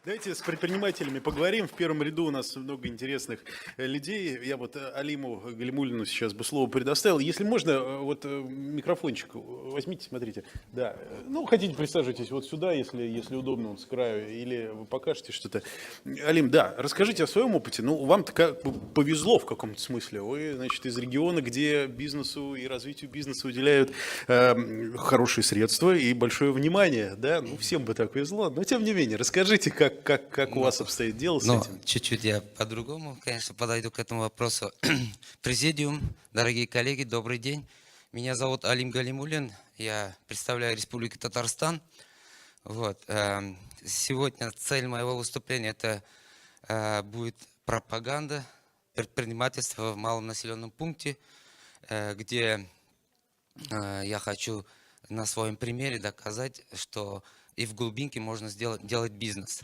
Давайте с предпринимателями поговорим. В первом ряду у нас много интересных людей. Я вот Алиму Галимуллину сейчас бы слово предоставил. Если можно, микрофончик возьмите, смотрите. Да, ну, хотите, присаживайтесь вот сюда, если удобно, вот с краю, или вы покажете что-то. Алим, да, расскажите о своем опыте. Ну, вам-то как бы повезло в каком-то смысле. Вы, значит, из региона, где бизнесу и развитию бизнеса уделяют хорошие средства и большое внимание, да? Ну, всем бы так повезло. Но, тем не менее, расскажите, как у Ну, вас обстоит дело с ну, этим? чуть-чуть я по-другому, конечно, подойду к этому вопросу. Президиум, дорогие коллеги, добрый день. Меня зовут Алим Галимуллин, я представляю Республику Татарстан. Вот. Сегодня цель моего выступления это будет пропаганда предпринимательства в малом населенном пункте, где я хочу на своем примере доказать, что и в глубинке можно делать бизнес.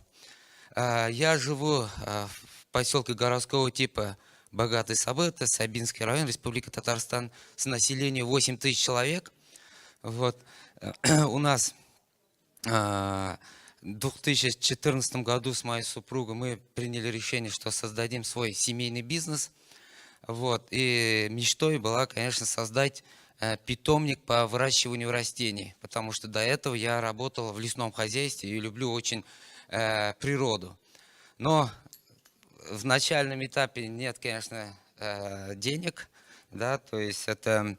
Я живу в поселке городского типа Богатый Сабыта, Сабинский район, Республика Татарстан, с населением 8 тысяч человек. Вот. У нас в 2014 году с моей супругой мы приняли решение, что создадим свой семейный бизнес. Вот. И мечтой была, конечно, создать питомник по выращиванию растений, потому что до этого я работал в лесном хозяйстве и люблю очень природу. Но в начальном этапе нет, конечно, денег, да, то есть это,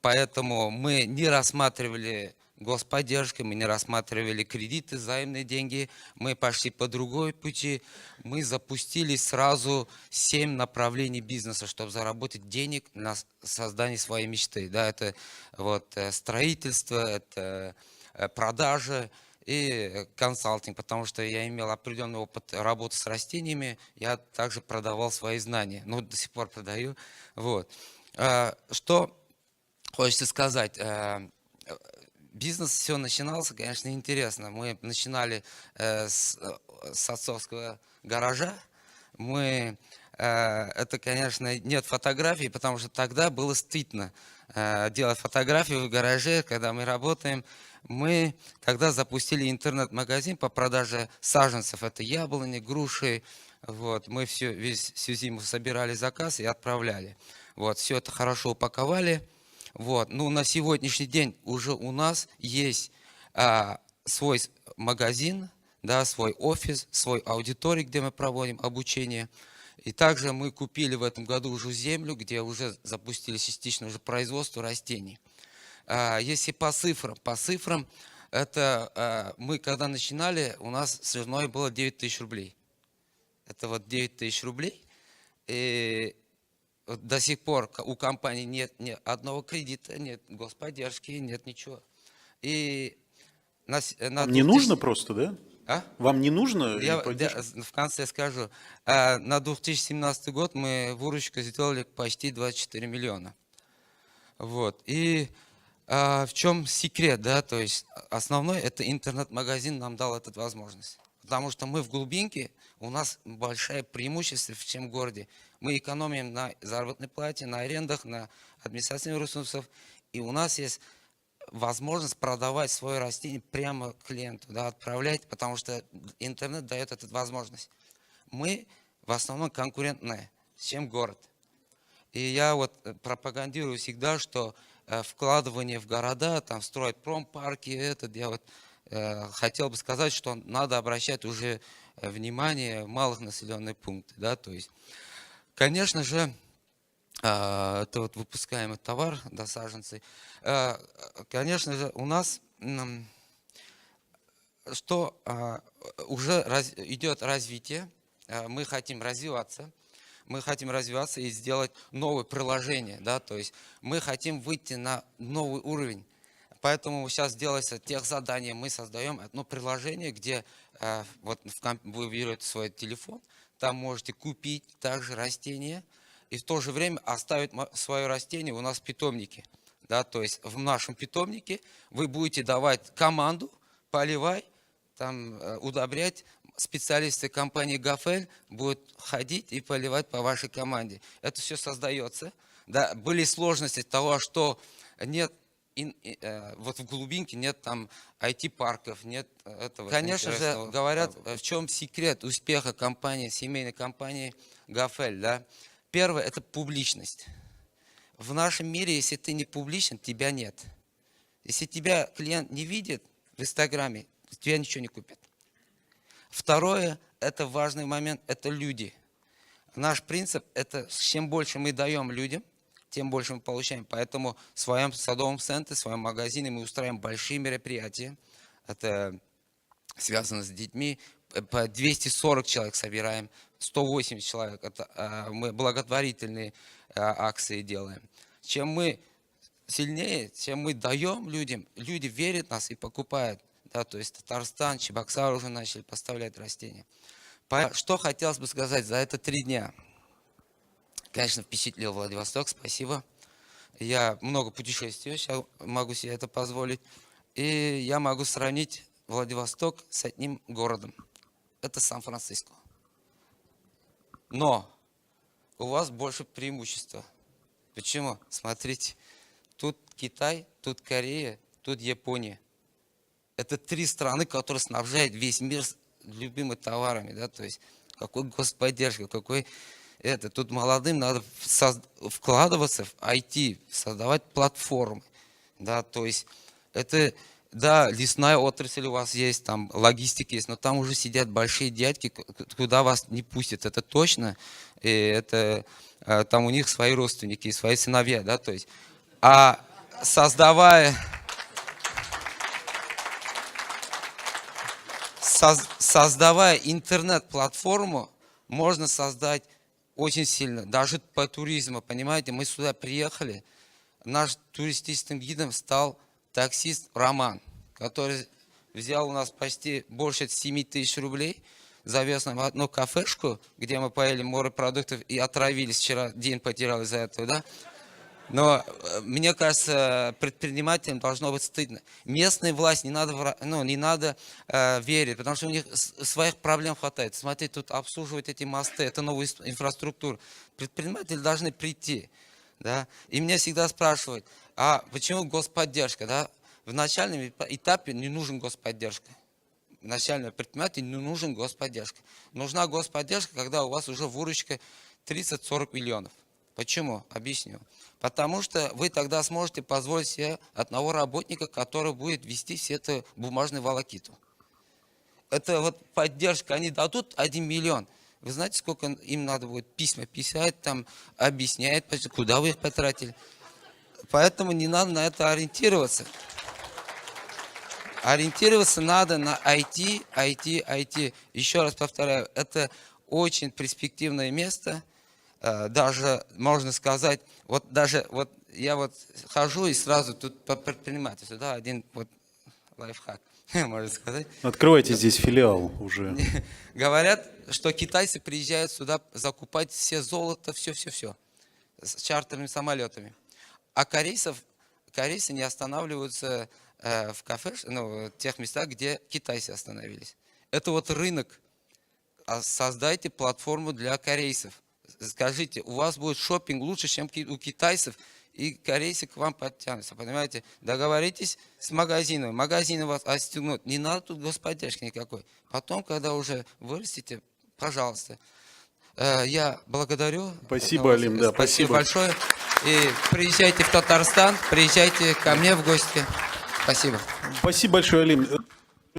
поэтому мы не рассматривали господдержки, мы не рассматривали кредиты, заемные деньги, мы пошли по другой пути, мы запустили сразу 7 направлений бизнеса, чтобы заработать денег на создание своей мечты, да, это вот строительство, это продажи и консалтинг, потому что я имел определенный опыт работы с растениями, я также продавал свои знания, ну, до сих пор продаю. Вот. Что хочется сказать, бизнес все начинался, конечно, интересно. Мы начинали с отцовского гаража, это, конечно, нет фотографий, потому что тогда было стыдно делать фотографии в гараже, когда мы работаем. Мы, когда запустили интернет-магазин по продаже саженцев, это яблони, груши, вот, мы всю зиму собирали заказ и отправляли. Вот, все это хорошо упаковали. Вот, ну, на сегодняшний день уже у нас есть свой магазин, да, свой офис, свой аудиторий, где мы проводим обучение. И также мы купили в этом году уже землю, где уже запустили частично уже производство растений. Если по цифрам, это мы когда начинали, у нас сырное было 9 тысяч рублей. Это вот 9 тысяч рублей. И вот до сих пор у компании нет ни одного кредита, нет господдержки, нет ничего. И на Вам не 2000... нужно просто, да? А? Вам не нужно и Я поддержка? в конце скажу. На 2017 год мы выручку сделали почти 24 миллиона. Вот. И в чем секрет, да? То есть основной это интернет-магазин нам дал эту возможность. Потому что мы в глубинке, у нас большое преимущество, чем в городе. Мы экономим на заработной плате, на арендах, на административных ресурсах. И у нас есть возможность продавать свое растение прямо клиенту, да, отправлять, потому что интернет дает эту возможность. Мы в основном конкурентные, чем город. И я вот пропагандирую всегда, что вкладывание в города, там строить промпарки, я вот хотел бы сказать, что надо обращать уже внимание в малых населенных пунктах, да, то есть, конечно же, это вот выпускаемый товар, да, саженцы. Конечно же, у нас уже идет развитие, мы хотим развиваться и сделать новое приложение, да, то есть мы хотим выйти на новый уровень. Поэтому сейчас делается техзадание, мы создаем одно приложение, где вы берете свой телефон, там можете купить также растения, и в то же время оставить свое растение у нас в питомнике. Да, то есть в нашем питомнике вы будете давать команду, поливай, там, удобрять. Специалисты компании Гафель будут ходить и поливать по вашей команде. Это все создается. Да, были сложности того, что нет вот в глубинке нет там IT-парков, нет этого. Конечно же, говорят, в чем секрет успеха компании, семейной компании Гафель, да? Первое – это публичность. В нашем мире, если ты не публичен, тебя нет. Если тебя клиент не видит в Инстаграме, тебя ничего не купит. Второе – это важный момент, это люди. Наш принцип – это чем больше мы даем людям, тем больше мы получаем. Поэтому в своем садовом центре, в своем магазине мы устраиваем большие мероприятия. Это связано с детьми. По 240 человек собираем, 180 человек. Это мы благотворительные акции делаем. Чем мы сильнее, чем мы даем людям, люди верят в нас и покупают. Да, то есть Татарстан, Чебоксары уже начали поставлять растения. Что хотелось бы сказать за это 3 дня? Конечно, впечатлил Владивосток, спасибо. Я много путешествую, сейчас могу себе это позволить. И я могу сравнить Владивосток с одним городом. Это Сан-Франциско. Но у вас больше преимущества. Почему? Смотрите, тут Китай, тут Корея, тут Япония. Это 3 страны, которые снабжают весь мир любыми товарами. Да? То есть какой господдержка, какой... Тут молодым надо вкладываться в IT, создавать платформы. Да, то есть это, да, лесная отрасль у вас есть, там логистика есть, но там уже сидят большие дядьки, куда вас не пустят, это точно. И это, там у них свои родственники, свои сыновья, да, то есть. А создавая интернет-платформу, можно создать очень сильно, даже по туризму, понимаете, мы сюда приехали, наш туристическим гидом стал таксист Роман, который взял у нас почти больше 7 тысяч рублей, завез нам одну кафешку, где мы поели морепродуктов и отравились, вчера день потерял из-за этого, да. Но мне кажется, предпринимателям должно быть стыдно. Местной власти не надо верить, потому что у них своих проблем хватает. Смотрите, тут обслуживать эти мосты, это новая инфраструктура. Предприниматели должны прийти. Да? И меня всегда спрашивают, а почему господдержка? Да? В начальном этапе не нужен господдержка. Начальному предпринимателю не нужен господдержка. Нужна господдержка, когда у вас уже выручка 30-40 миллионов. Почему? Объясню. Потому что вы тогда сможете позволить себе одного работника, который будет вести все это бумажную волокиту. Это вот поддержка, они дадут 1 миллион. Вы знаете, сколько им надо будет письма писать, там, объяснять, куда вы их потратили. Поэтому не надо на это ориентироваться. Ориентироваться надо на IT, IT, IT. Еще раз повторяю, это очень перспективное место. Даже, можно сказать, вот даже вот я вот хожу и сразу тут по предпринимательству, да, один вот лайфхак, можно сказать. Открывайте здесь филиал уже. Говорят, что китайцы приезжают сюда закупать все золото, все-все-все, с чартерными самолетами. А корейцы не останавливаются в кафе, ну, в тех местах, где китайцы остановились. Это вот рынок. Создайте платформу для корейцев. Скажите, у вас будет шопинг лучше, чем у китайцев, и корейцы к вам подтянутся, понимаете? Договоритесь с магазином, магазины вас отстегнут, не надо тут господдержки никакой. Потом, когда уже вырастете, пожалуйста. Я благодарю. Спасибо, Алим, да, спасибо большое. И приезжайте в Татарстан, приезжайте ко мне в гости. Спасибо. Спасибо большое, Алим.